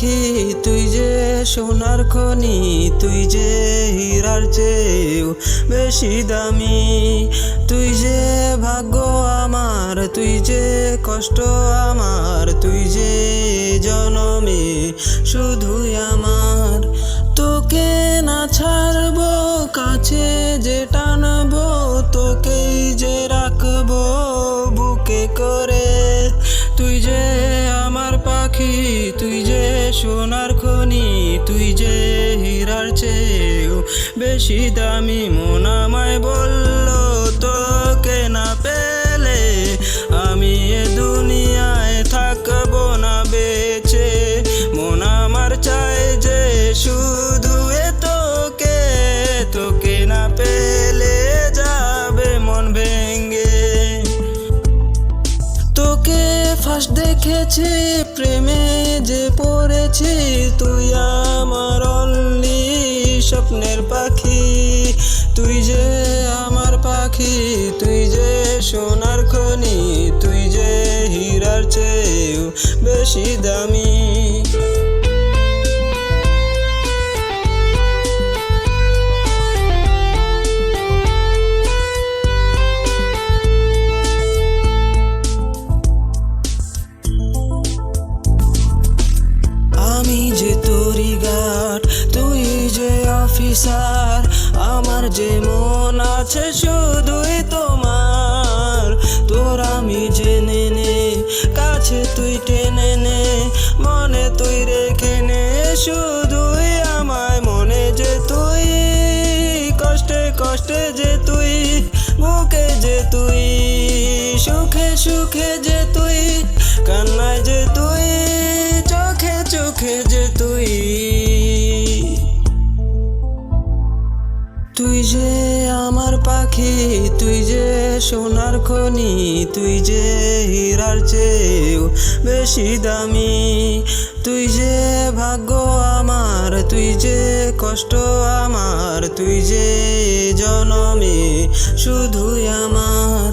পাখি তুই যে সোনার খনি, তুই যে হীরার চেয়েও বেশি দামি। তুই যে ভাগ্য আমার, তুই যে কষ্ট আমার, তুই যে জনমে শুধুই আমার। তোকে না ছাড়বো, কাছে যে টানবো, তোকেই যে রাখবো বুকে করে। তুই যে আমার পাখি, তুই যে সোনার খনি, তুই যে হীরার চেয়েও বেশি দামি। মন আমায় বলল তোকে না পেলে আমি এ দুনিয়ায় থাকবো না বেঁচে। মন আমার চায় যে শুধু এ তোকে, তোকে না পেলে যাবে মন ভেঙে। তোকে ফার্স্ট দেখেছি, প্রেমে যে পড়েছি, তুই আমার অনলি স্বপ্নের পাখি। তুই যে আমার পাখি, তুই যে সোনার খনি, তুই যে হীরার চেয়েও বেশি দামি। আমি যে তোরি গার্ড, তুই যে অফিসার, আমার যে মন আছে শুধুই তোমার। তোর আমি জেনে নে, কাছে তুই টেনে নে, মনে তুই রেখে নে শুধুই আমায়। মনে যে তুই, কষ্টে কষ্টে যে তুই, বুকে যে তুই, সুখে সুখে যে তুই, কান্নায় যে তুই, চোখে চোখে যে তুই। তুই যে আমার পাখি, তুই যে সোনার খনি, তুই যে হীরার চেয়েও বেশি দামি। তুই যে ভাগ্য আমার, তুই যে কষ্ট আমার, তুই যে জনমে শুধুই আমার।